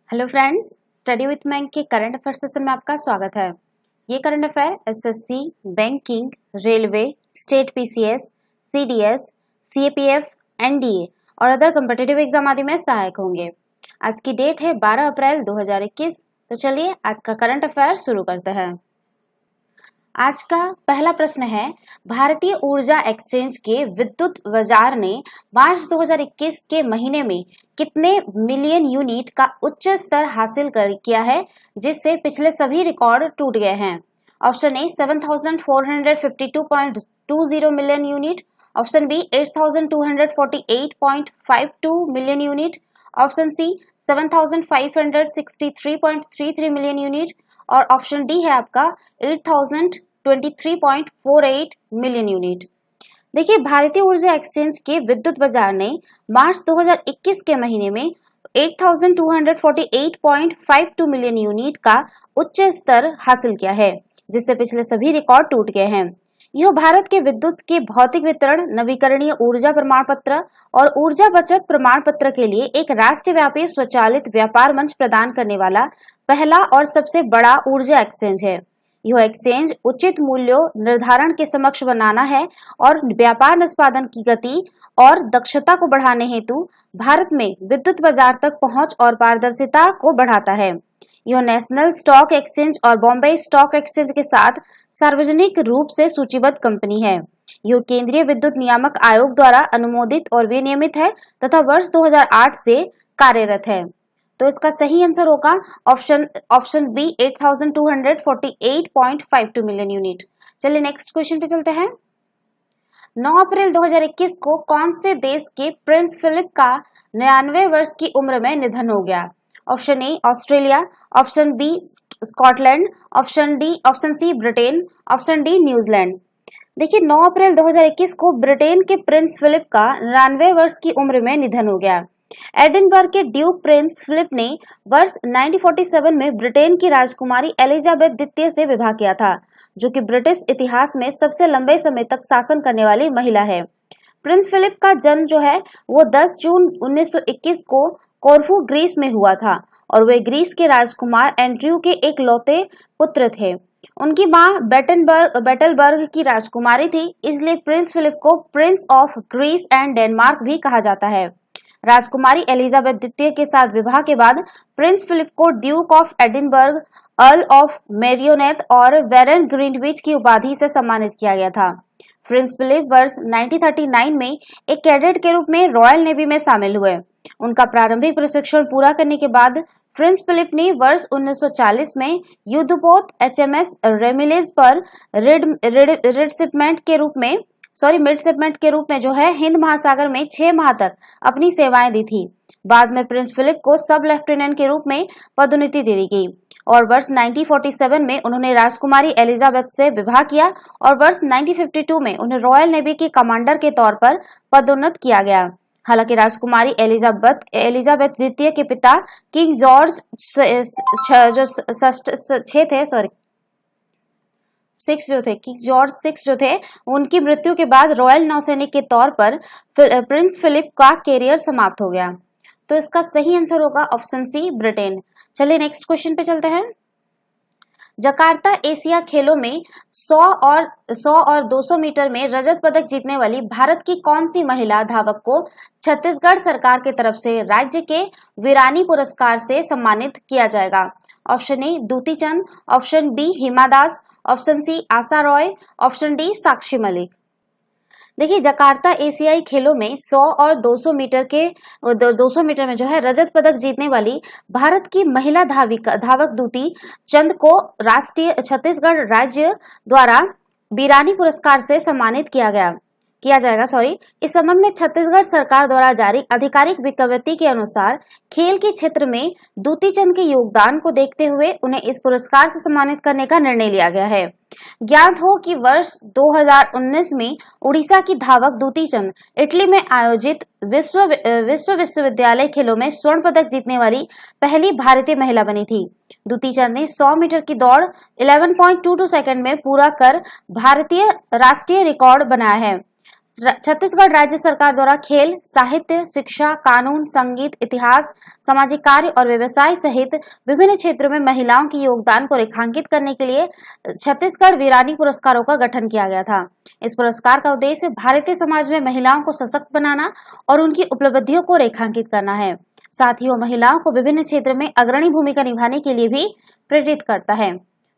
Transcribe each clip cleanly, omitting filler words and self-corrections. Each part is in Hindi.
हेलो फ्रेंड्स, स्टडी विथ मैंक के करंट अफेयर सेशन में आपका स्वागत है। ये current affair SSC, banking, railway, state PCS, CDS, CAPF, NDA और अदर कॉम्पिटिटिव एग्जाम आदि में सहायक होंगे। आज की डेट है 12 अप्रैल 2021। तो चलिए आज का करंट अफेयर शुरू करते हैं। आज का पहला प्रश्न है, भारतीय ऊर्जा एक्सचेंज के विद्युत बाजार ने मार्च 2021 के महीने में कितने मिलियन यूनिट का उच्च स्तर हासिल किया है, जिससे पिछले सभी रिकॉर्ड टूट गए हैं। Option A 7452.20 million unit, option B 8248.52 million unit, option C 7563.33 million unit और ऑप्शन डी है आपका 8023.48 मिलियन यूनिट। देखिए, भारतीय ऊर्जा एक्सचेंज के विद्युत बाजार ने मार्च 2021 के महीने में 8248.52 मिलियन यूनिट का उच्च स्तर हासिल किया है, जिससे पिछले सभी रिकॉर्ड टूट गए हैं। यह भारत के विद्युत के भौतिक वितरण, नवीकरणीय ऊर्जा प्रमाण पत्र और ऊर्जा बचत प्रमाण पत्र के लिए एक राष्ट्रव्यापी स्वचालित व्यापार मंच प्रदान करने वाला पहला और सबसे बड़ा ऊर्जा एक्सचेंज है। यह एक्सचेंज उचित मूल्यों निर्धारण के समक्ष बनाना है और व्यापार निष्पादन की गति और दक्षता को बढ़ाने हेतु भारत में विद्युत बाजार तक पहुंच और पारदर्शिता को बढ़ाता है। यह नेशनल स्टॉक एक्सचेंज और बॉम्बे स्टॉक एक्सचेंज के साथ सार्वजनिक रूप से सूचीबद्ध कंपनी है। यह केंद्रीय विद्युत नियामक आयोग द्वारा अनुमोदित और विनियमित है तथा वर्ष 2008 से कार्यरत है। तो इसका सही आंसर होगा ऑप्शन बी 8248.52 मिलियन यूनिट। चलिए नेक्स्ट क्वेश्चन पे चलते हैं। 9 अप्रैल 2021 को कौन से देश के प्रिंस फिलिप का 99 वर्ष की उम्र में निधन हो गया? Option A Australia, option B Scotland, option C Britain, option D New Zealand. देखिए, 9 अप्रैल 2021 को ब्रिटेन के प्रिंस फिलिप का 99 वर्ष की उम्र में निधन हो गया। एडिनबर्ग के ड्यूक प्रिंस फिलिप ने वर्ष 1947 में ब्रिटेन की राजकुमारी एलिजाबेथ द्वितीय से विवाह किया था, जो कि ब्रिटिश इतिहास में सबसे लंबे समय तक शासन करने वाली महिला है। प्रिंस फिलिप का जन्म जो है वो 10 जून 1921 को कोरफू, ग्रीस में हुआ था और वे ग्रीस के राजकुमार एंड्रयू के एक लौते पुत्र थे। उनकी मां बेटलबर्ग की राजकुमारी थी, इसलिए प्रिंस फिलिप को Prince of Greece and Denmark भी कहा जाता है। राजकुमारी एलिजाबेथ द्वितीय के साथ विवाह के बाद प्रिंस फिलिप को duke of Edinburgh, earl of Merioneth और बैरन ग्रीनविच की उपाधि से सम्मानित किया गया था। प्रिंस फिलिप वर्ष 1939 में एक कैडेट के रूप में रॉयल नेवी में शामिल हुए। उनका प्रारंभिक प्रशिक्षण पूरा करने के बाद प्रिंस फिलिप ने वर्ष 1940 में युद्धपोत HMS रेमिलेज पर मिडशिपमेंट के रूप में जो है हिंद महासागर में 6 माह तक अपनी सेवाएं दी थी। बाद में प्रिंस फिलिप को सब लेफ्टिनेंट के रूप में पदोन्नति दे दी गई और वर्ष 1947 में उन्होंने राजकुमारी एलिजाबेथ से विवाह किया और वर्ष 1952 में उन्हें रॉयल नेवी के कमांडर के तौर पर पदोन्नत किया गया। हालांकि राजकुमारी एलिजाबेथ द्वितीय के पिता किंग जॉर्ज 6 जो थे, उनकी मृत्यु के बाद रॉयल नौसैनिक के तौर पर प्रिंस फिलिप का कैरियर समाप्त हो गया। तो इसका सही आंसर होगा ऑप्शन सी ब्रिटेन। चलिए नेक्स्ट क्वेश्चन पे चलते हैं। जकार्ता एशिया खेलों में 100 और 200 मीटर में रजत पदक जीतने वाली भारत की कौन सी महिला धावक को छत्तीसगढ़ सरकार की तरफ से राज्य के वीरानी पुरस्कार से सम्मानित किया जाएगा? Option A Dutee Chand, option B Hima Das, option C Asha Roy, option D Sakshi Malik. देखिए, जकार्ता एशियाई खेलों में 100 और 200 मीटर में जो है रजत पदक जीतने वाली भारत की महिला धावक दूती चंद को छत्तीसगढ़ राज्य द्वारा वीरानी पुरस्कार से सम्मानित किया जाएगा। इस संबंध में छत्तीसगढ़ सरकार द्वारा जारी आधिकारिक विज्ञप्ति के अनुसार खेल के क्षेत्र में दूती चंद के योगदान को देखते हुए उन्हें इस पुरस्कार से सम्मानित करने का निर्णय लिया गया है। ज्ञात हो कि वर्ष 2019 में उड़ीसा की धावक दूती चंद इटली में आयोजित विश्वविद्यालय खेलों में स्वर्ण पदक जीतने वाली पहली भारतीय महिला बनी थी। दूती चंद ने 100 मीटर की दौड़ 11.22 सेकंड में पूरा कर भारतीय राष्ट्रीय रिकॉर्ड बनाया है। छत्तीसगढ़ राज्य सरकार द्वारा खेल, साहित्य, शिक्षा, कानून, संगीत, इतिहास, सामाजिक कार्य और व्यवसाय सहित विभिन्न क्षेत्रों में महिलाओं के योगदान को रेखांकित करने के लिए छत्तीसगढ़ वीरानी पुरस्कारों का गठन किया गया था। इस पुरस्कार का उद्देश्य भारतीय समाज में महिलाओं को सशक्त बनाना और उनकी उपलब्धियों को रेखांकित करना है। साथ ही वो महिलाओं को विभिन्न क्षेत्र में अग्रणी भूमिका निभाने के लिए भी प्रेरित करता है।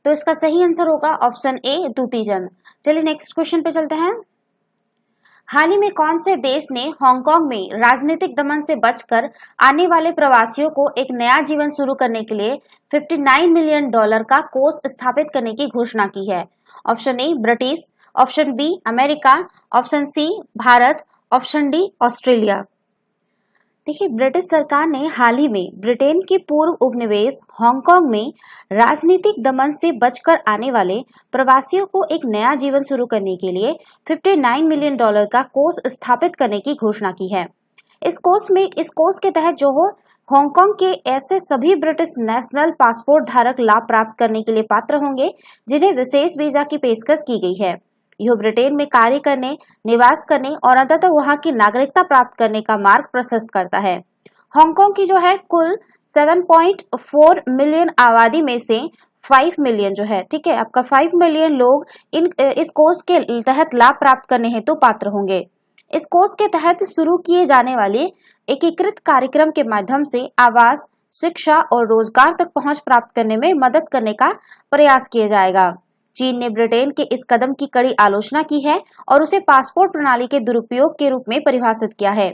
तो इसका सही आंसर होगा ऑप्शन ए, द्युति चंद। चलिए नेक्स्ट क्वेश्चन पे चलते हैं। हाल ही में कौन से देश ने हांगकांग में राजनीतिक दमन से बचकर आने वाले प्रवासियों को एक नया जीवन शुरू करने के लिए $59 मिलियन का कोष स्थापित करने की घोषणा की है? Option A, British, option B, America, option C, Bharat, option D, Australia. देखिए, ब्रिटिश सरकार ने हाल ही में ब्रिटेन के पूर्व उपनिवेश हांगकांग में राजनीतिक दमन से बचकर आने वाले प्रवासियों को एक नया जीवन शुरू करने के लिए $59 मिलियन का कोष स्थापित करने की घोषणा की है। इस कोष के तहत जो हांगकांग के ऐसे सभी ब्रिटिश नेशनल पासपोर्ट धारक लाभ प्राप्त करने के लिए पात्र होंगे जिन्हें विशेष वीजा की पेशकश की गई है। यह ब्रिटेन में कार्य करने, निवास करने और अंततः वहां की नागरिकता प्राप्त करने का मार्ग प्रशस्त करता है। हांगकांग की जो है कुल 7.4 मिलियन आबादी में से 5 मिलियन जो है, ठीक है, आपका 5 मिलियन लोग इस कोष के तहत लाभ प्राप्त करने हेतु पात्र होंगे। इस कोष के तहत शुरू किए जाने वाले एकीकृत कार्यक्रम के माध्यम से आवास, शिक्षा और रोजगार तक पहुंच प्राप्त करने में मदद करने का प्रयास किया जाएगा। चीन ने ब्रिटेन के इस कदम की कड़ी आलोचना की है और उसे पासपोर्ट प्रणाली के दुरुपयोग के रूप में परिभाषित किया है।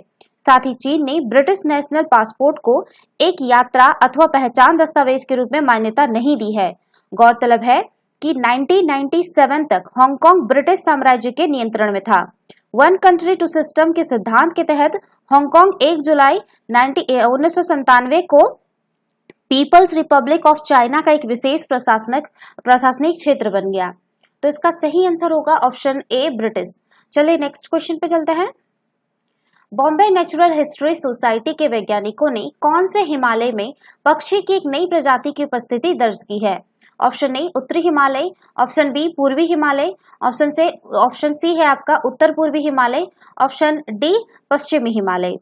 साथ ही चीन ने ब्रिटिश नेशनल पासपोर्ट को एक यात्रा अथवा पहचान दस्तावेज के रूप में मान्यता नहीं दी है। गौरतलब है कि 1997 तक हांगकांग ब्रिटिश साम्राज्य के नियंत्रण में था। वन कंट्री टू सिस्टम के सिद्धांत के तहत हांगकांग 1 जुलाई 1997 को पीपल्स रिपब्लिक ऑफ चाइना का एक विशेष प्रशासनिक क्षेत्र बन गया। तो इसका सही आंसर होगा ऑप्शन ए, ब्रिटिश। चलिए नेक्स्ट क्वेश्चन पे चलते हैं। बॉम्बे नेचुरल हिस्ट्री सोसाइटी के वैज्ञानिकों ने कौन से हिमालय में पक्षी की एक नई प्रजाति की उपस्थिति दर्ज की है? ऑप्शन ए, उत्तरी हिमालय, ऑप्शन बी, पूर्वी हिमालय, ऑप्शन सी है आपका उत्तर पूर्वी हिमालय, ऑप्शन डी, पश्चिमी हिमालय।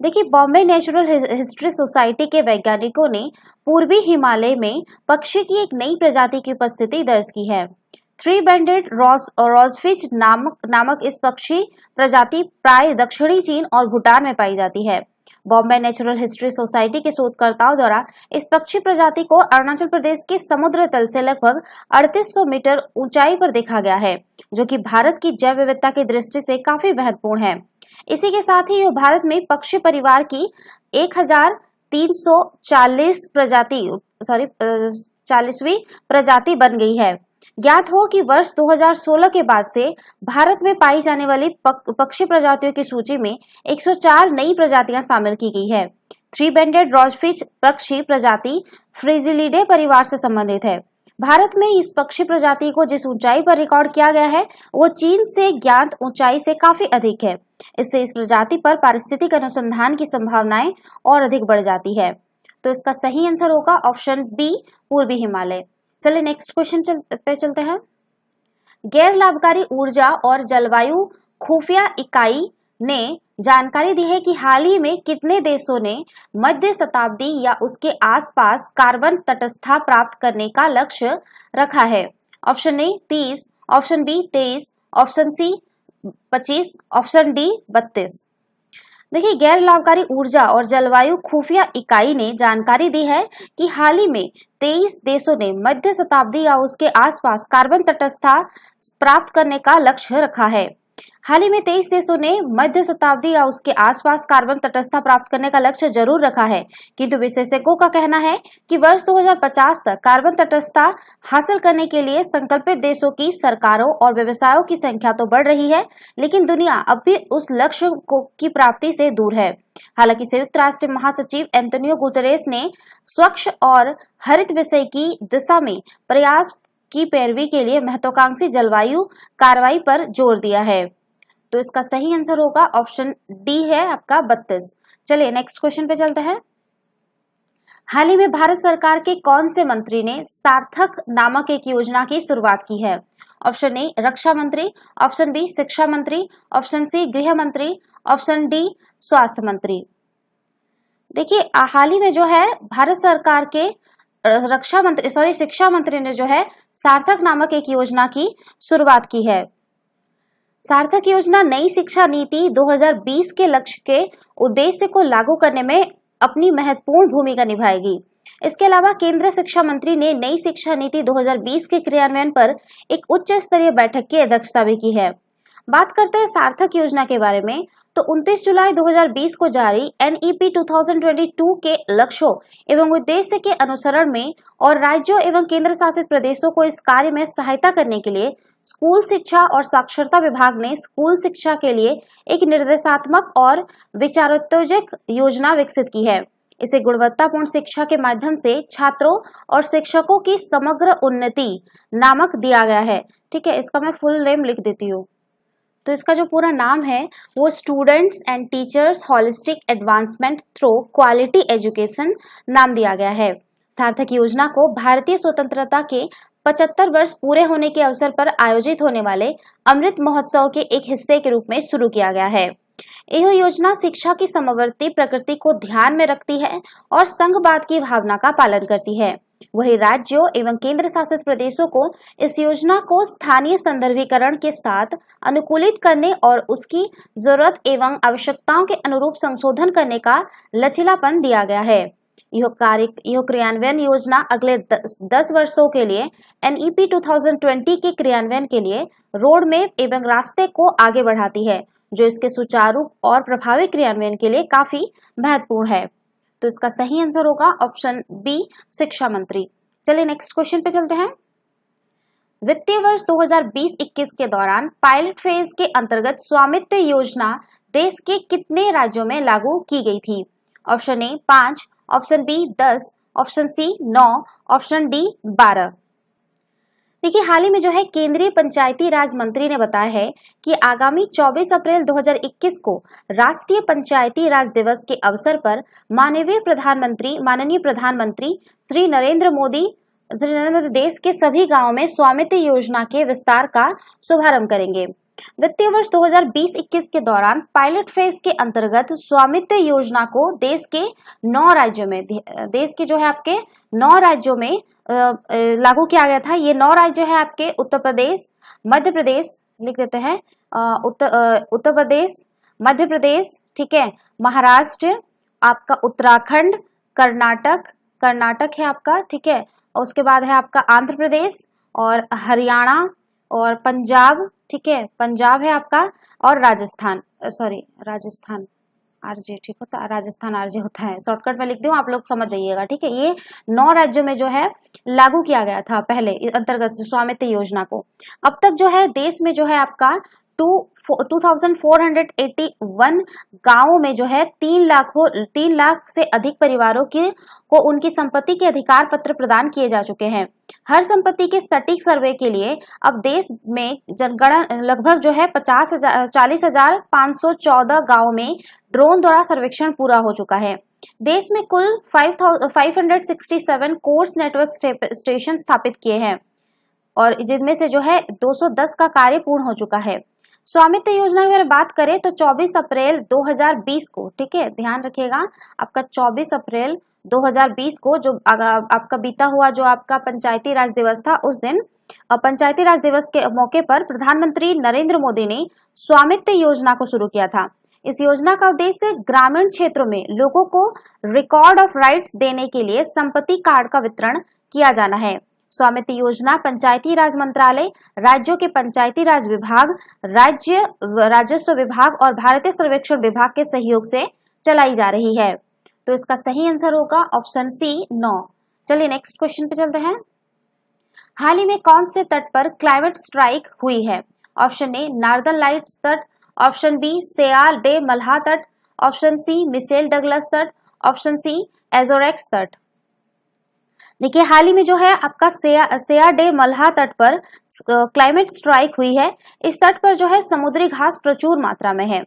देखिए, बॉम्बे नेचुरल हिस्ट्री सोसाइटी के वैज्ञानिकों ने पूर्वी हिमालय में पक्षी की एक नई प्रजाति की उपस्थिति दर्ज की है। 3-बैंडेड रोजफिश नामक इस पक्षी प्रजाति प्राय दक्षिणी चीन और भूटान में पाई जाती है। बॉम्बे नेचुरल हिस्ट्री सोसाइटी के शोधकर्ताओं द्वारा इस पक्षी प्रजाति को अरुणाचल प्रदेश के समुद्र तल से लगभग 3800 मीटर ऊंचाई पर देखा गया है, जो कि भारत की जैव विविधता की दृष्टि से काफी महत्वपूर्ण है। इसी के साथ ही यह भारत में पक्षी परिवार की 40वीं प्रजाति बन गई है। ज्ञात हो कि वर्ष 2016 के बाद से भारत में पाई जाने वाली पक्षी प्रजातियों की सूची में 104 नई प्रजातियां शामिल की गई है। 3-बैंडेड रोजफिश पक्षी प्रजाति फ्रिजिलिडे परिवार से संबंधित है। भारत में इस पक्षी प्रजाति को जिस ऊंचाई पर रिकॉर्ड किया गया है वो चीन से ज्ञात ऊंचाई से काफी अधिक है। इससे इस प्रजाति पर पारिस्थितिक अनुसंधान की संभावनाएं और अधिक बढ़ जाती है। तो इसका सही आंसर होगा ऑप्शन बी, पूर्वी हिमालय। चलिए नेक्स्ट क्वेश्चन पे चलते हैं। गैर लाभकारी ऊर्जा और जलवायु खुफिया इकाई ने जानकारी दी है कि हाल ही में कितने देशों ने मध्य शताब्दी या उसके आसपास कार्बन तटस्थता प्राप्त करने का लक्ष्य रखा है? Option A 30, option B 23, option C 25, option D 32। देखिए, गैर लाभकारी ऊर्जा और जलवायु खुफिया इकाई ने जानकारी दी है कि हाल ही में 23 देशों ने मध्य शताब्दी या उसके आसपास कार्बन तटस्थता प्राप्त करने का लक्ष्य रखा है। हाल ही में 23 देशों ने मध्य शताब्दी या उसके आसपास कार्बन तटस्थता प्राप्त करने का लक्ष्य जरूर रखा है, किंतु विशेषज्ञों का कहना है कि वर्ष 2050 तक कार्बन तटस्थता हासिल करने के लिए संकल्पित देशों की सरकारों और व्यवसायों की संख्या तो बढ़ रही है, लेकिन दुनिया अब भी उस लक्ष्य की प्राप्ति से दूर है। हालांकि संयुक्त राष्ट्र महासचिव एंटोनियो गुतेरेस ने स्वच्छ और हरित विषय की दिशा में प्रयास की पैरवी के लिए महत्वाकांक्षी जलवायु कार्रवाई पर जोर दिया है। तो इसका सही आंसर होगा ऑप्शन डी है आपका 32। चलिए नेक्स्ट क्वेश्चन पे चलते हैं। हाल ही में भारत सरकार के कौन से मंत्री ने सार्थक नामक एक योजना की शुरुआत की है? ऑप्शन ए रक्षा मंत्री, ऑप्शन बी शिक्षा मंत्री, ऑप्शन सी गृह मंत्री, ऑप्शन डी स्वास्थ्य मंत्री। देखिए हाल ही में जो है भारत सरकार के शिक्षा मंत्री ने जो है सार्थक नामक एक योजना की शुरुआत की है। सार्थक योजना नई शिक्षा नीति 2020 के लक्ष्य के उद्देश्य को लागू करने में अपनी महत्वपूर्ण भूमिका निभाएगी। इसके अलावा केंद्रीय शिक्षा मंत्री ने नई शिक्षा नीति 2020 के क्रियान्वयन पर एक उच्च स्तरीय बैठक की अध्यक्षता भी की है। बात करते हैं सार्थक योजना के बारे में, तो 29 जुलाई 2020 को जारी NEP 2022 के लक्ष्यों एवं उद्देश्य के अनुसरण में और राज्यों एवं केंद्र शासित प्रदेशों को इस कार्य में सहायता करने के लिए स्कूल शिक्षा और साक्षरता विभाग ने स्कूल शिक्षा के लिए एक निर्देशात्मक और विचारोत्तेजक योजना विकसित की है। इसे गुणवत्तापूर्ण शिक्षा के माध्यम से छात्रों और शिक्षकों की समग्र उन्नति नामक दिया गया है। ठीक है, इसका मैं फुल नेम लिख देती हूँ। तो इसका जो पूरा नाम है वो students and teachers holistic advancement through quality education नाम दिया गया है। सार्थक योजना को भारतीय स्वतंत्रता के 75 वर्ष पूरे होने के अवसर पर आयोजित होने वाले अमृत महोत्सव के एक हिस्से के रूप में शुरू किया गया है। यह योजना शिक्षा की समवर्ती प्रकृति को ध्यान में रखती है और संघवाद की भावना का पालन करती है। वही राज्यों एवं केंद्र शासित प्रदेशों को इस योजना को स्थानीय संदर्भीकरण के साथ अनुकूलित करने और उसकी जरूरत एवं आवश्यकताओं के अनुरूप संशोधन करने का लचीलापन दिया गया है। यह क्रियान्वयन योजना अगले 10 वर्षों के लिए NEP 2020 के क्रियान्वयन के लिए रोड मैप एवं रास्ते को आगे बढ़ाती है, जो इसके सुचारू और प्रभावी क्रियान्वयन के लिए काफी महत्वपूर्ण है। तो इसका सही आंसर होगा ऑप्शन बी शिक्षा मंत्री। चलिए नेक्स्ट क्वेश्चन पे चलते हैं। वित्तीय वर्ष 2020-21 के दौरान पायलट फेज के अंतर्गत स्वामित्व योजना देश के कितने राज्यों में लागू की गई थी? Option A 5, option B 10, option C 9, option D 12। देखिए हाल ही में जो है केंद्रीय पंचायती राज मंत्री ने बताया है कि आगामी 24 अप्रैल 2021 को राष्ट्रीय पंचायती राज दिवस के अवसर पर माननीय प्रधानमंत्री श्री नरेंद्र मोदी देश के सभी गांवों में स्वामित्व योजना के विस्तार का शुभारंभ करेंगे। वित्तीय वर्ष 2020-21 के दौरान पायलट फेज के अंतर्गत स्वामित्व योजना को देश के 9 राज्यों में लागू किया गया था। ये 9 राज्य है आपके उत्तर प्रदेश, मध्य प्रदेश, लिख देते हैं उत्तर प्रदेश, मध्य प्रदेश, ठीक है, महाराष्ट्र, आपका उत्तराखंड, कर्नाटक है आपका, ठीक है, और उसके बाद है आपका आंध्र प्रदेश और हरियाणा और पंजाब, ठीक है, पंजाब है आपका, और राजस्थान आरजे, ठीक होता है, राजस्थान आरजे होता है, शॉर्टकट में लिख दूं, आप लोग समझ जाइएगा। ठीक है, ये 9 राज्यों में जो है लागू किया गया था पहले अंतर्गत स्वामित्व योजना को। अब तक जो है देश में जो है आपका 2481 गांवों में जो है 3 लाख से अधिक परिवारों को उनकी संपत्ति के अधिकार पत्र प्रदान किए जा चुके हैं। हर संपत्ति के सटीक सर्वे के लिए अब देश में जनगणना लगभग जो है 40,514 गांवों में ड्रोन द्वारा सर्वेक्षण पूरा हो चुका है। देश में कुल 567 कोर्स नेटवर्क स्टेशन स्थापित किए हैं और जिनमें से जो है 210 का कार्य पूर्ण हो चुका है। स्वामित्व योजना की अगर बात करें तो 24 अप्रैल 2020 को, ठीक है, ध्यान रखिएगा, आपका 24 अप्रैल 2020 को जो आपका बीता हुआ जो आपका पंचायती राज दिवस था, उस दिन पंचायती राज दिवस के मौके पर प्रधानमंत्री नरेंद्र मोदी ने स्वामित्व योजना को शुरू किया था। इस योजना का उद्देश्य ग्रामीण क्षेत्रों में लोगों को रिकॉर्ड ऑफ राइट्स देने के लिए संपत्ति कार्ड का वितरण किया जाना है। स्वामित्व योजना पंचायती राज मंत्रालय, राज्यों के पंचायती राज विभाग, राज्य राजस्व विभाग और भारतीय सर्वेक्षण विभाग के सहयोग से चलाई जा रही है। तो इसका सही आंसर होगा ऑप्शन सी 9। चलिए नेक्स्ट क्वेश्चन पे चलते हैं। हाल ही में कौन से तट पर क्लाइमेट स्ट्राइक हुई है? ऑप्शन ए नॉर्दर्न लाइट्स तट, ऑप्शन बी सेयार डे मल्हा तट, ऑप्शन सी मिशेल डगलस तट, ऑप्शन सी एजोरेक्स तट। देखिए हाल ही में जो है आपका सेयार डे मल्हा तट पर क्लाइमेट स्ट्राइक हुई है। इस तट पर जो है समुद्री घास प्रचुर मात्रा में है।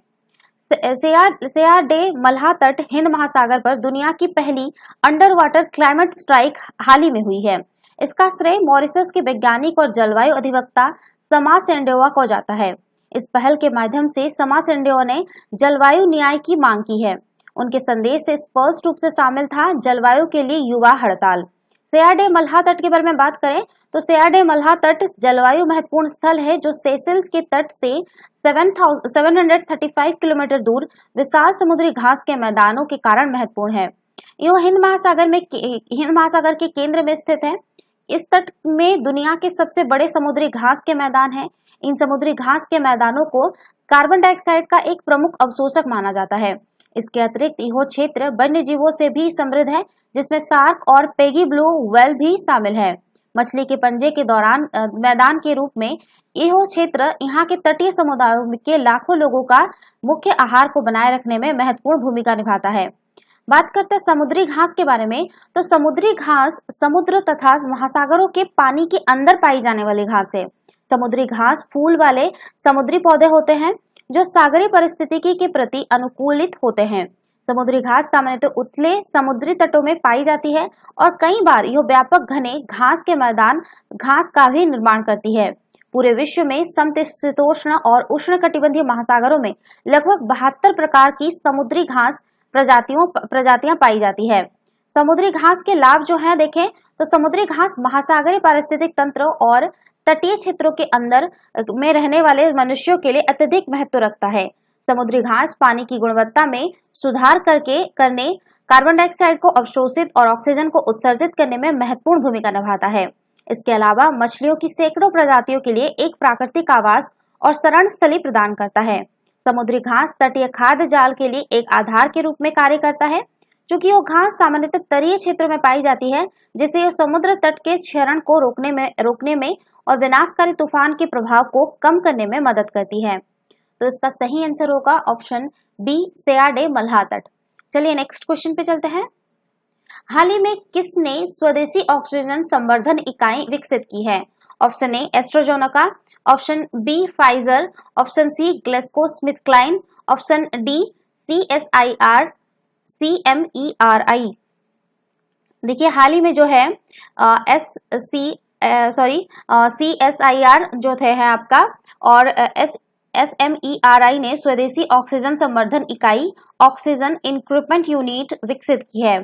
सेयार डे मल्हा तट हिंद महासागर पर दुनिया की पहली अंडर वाटर क्लाइमेट स्ट्राइक हाल ही में हुई है। इसका श्रेय मॉरिशस के वैज्ञानिक और जलवायु अधिवक्ता समा सेंडेवा को जाता है। इस पहल के माध्यम से समा सेंडेवा ने जलवायु न्याय की मांग की है। उनके संदेश से स्पष्ट रूप से शामिल था जलवायु के लिए युवा हड़ताल। सेया डे मल्हा तट के बारे में बात करें तो सेया डे मल्हा तट जलवायु महत्वपूर्ण स्थल है जो सेशेल्स के तट से 735 किलोमीटर दूर विशाल समुद्री घास के मैदानों के कारण महत्वपूर्ण है। यह हिंद महासागर के केंद्र में स्थित है। इस तट में दुनिया के सबसे बड़े समुद्री घास के मैदान हैं। इन समुद्री घास के मैदानों को कार्बन डाइऑक्साइड का एक प्रमुख अवशोषक माना जाता है। इसके अतिरिक्त यह क्षेत्र वन्य जीवों से भी समृद्ध है, जिसमें शार्क और पेगी ब्लू व्हेल भी शामिल है। मछली के पंजे के दौरान मैदान के रूप में यह क्षेत्र यहाँ के तटीय समुदायों के लाखों लोगों का मुख्य आहार को बनाए रखने में महत्वपूर्ण भूमिका निभाता है। बात करते हैं समुद्री घास के बारे में, तो समुद्री घास समुद्र तथा महासागरों के पानी के अंदर पाई जाने वाली घास है। समुद्री घास फूल वाले समुद्री पौधे होते हैं जो सागरीय परिस्थितिकी के प्रति अनुकूलित होते हैं। समुद्री घास सामान्यतः उथले समुद्री तटों में पाई जाती है और कई बार यह व्यापक घने घास के मैदान घास का भी निर्माण करती है। पूरे विश्व में समशीतोष्ण और उष्णकटिबंधीय महासागरों में लगभग 72 प्रकार की समुद्री घास प्रजातियां पाई जाती है। समुद्री घास के लाभ जो है देखें तो समुद्री घास महासागरीय पारिस्थितिक तंत्र और तटीय क्षेत्रों के अंदर में रहने वाले मनुष्यों के लिए अत्यधिक महत्व रखता है। समुद्री घास पानी की गुणवत्ता में सुधार करने कार्बन डाइऑक्साइड को अवशोषित और ऑक्सीजन को उत्सर्जित करने में महत्वपूर्ण भूमिका निभाता है। इसके अलावा मछलियों की सैकड़ों प्रजातियों के लिए एक प्राकृतिक आवास और शरण स्थली प्रदान करता है। समुद्री घास तटीय खाद्य जाल के लिए एक आधार के रूप में कार्य करता है। चूंकि यह घास सामान्यतः तटीय क्षेत्रों में पाई जाती है, जिससे यह समुद्र तट के क्षरण को रोकने में और विनाशकारी तूफान के प्रभाव को कम करने में मदद करती है। तो इसका सही आंसर होगा ऑप्शन बी, सेया डे मल्हा तट। चलिए नेक्स्ट क्वेश्चन पे चलते हैं। हाल ही में किसने स्वदेशी ऑक्सीजन संवर्धन इकाई विकसित की है? Option A AstraZeneca, option B Pfizer, option C GlaxoSmithKline, option D CSIR CMERI। देखिए हाल ही में जो है CSIR जो है आपका और SMERI ने स्वदेशी ऑक्सीजन संवर्धन इकाई ऑक्सीजन इंक्रीमेंट यूनिट विकसित की है।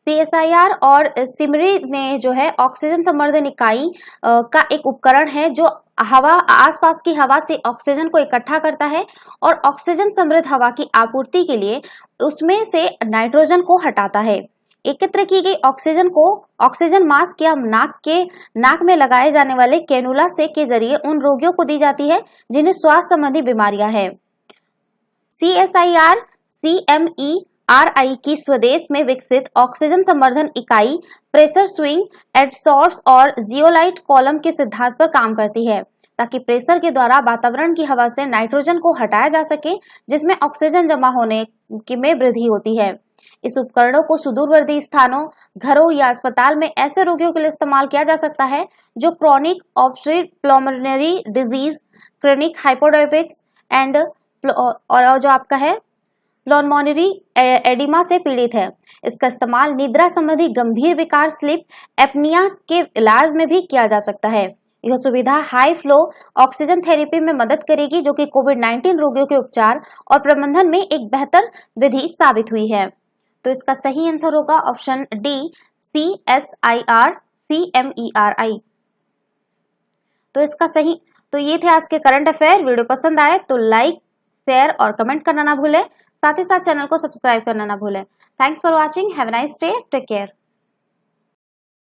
CSIR और सिमरी ने जो है ऑक्सीजन संवर्धन इकाई का एक उपकरण है जो आसपास की हवा से ऑक्सीजन को इकट्ठा करता है और ऑक्सीजन समृद्ध हवा की आपूर्ति के लिए उसमें से नाइट्रोजन को हटाता है। एकत्र की गई ऑक्सीजन को ऑक्सीजन मास्क या नाक में लगाए जाने वाले कैनुला से के जरिए उन रोगियों को दी जाती है जिन्हें श्वास संबंधी बीमारियां हैं। CSIR CMERI की स्वदेश में विकसित ऑक्सीजन संवर्धन इकाई प्रेशर स्विंग एडसॉर्ब्स और जियोलाइट कॉलम के सिद्धांत पर काम करती है ताकि प्रेशर के द्वारा वातावरण की हवा से नाइट्रोजन को हटाया जा सके, जिसमें ऑक्सीजन जमा होने में वृद्धि होती है। इस उपकरणों को सुदूरवर्ती स्थानों, घरों या अस्पताल में ऐसे रोगियों के लिए इस्तेमाल किया जा सकता है जो chronic obstructive pulmonary disease, chronic hypodiabetics and और जो आपका है प्लमोनरी एडिमा से पीड़ित है। इसका इस्तेमाल निद्रा संबंधी गंभीर विकार स्लीप एपनिया के इलाज में भी किया जा सकता है। यह सुविधा हाई फ्लो ऑक्सीजन थेरेपी में मदद करेगी जो कि कोविड-19 रोगियों के उपचार और प्रबंधन में एक बेहतर विधि साबित हुई है। तो इसका सही आंसर होगा ऑप्शन डी CSIR CMERI। तो ये थे आज के करंट अफेयर। वीडियो पसंद आए तो लाइक, शेयर और कमेंट करना ना भूलें। साथ ही साथ चैनल को सब्सक्राइब करना ना भूलें। Thanks for watching. Have a nice day. Take care.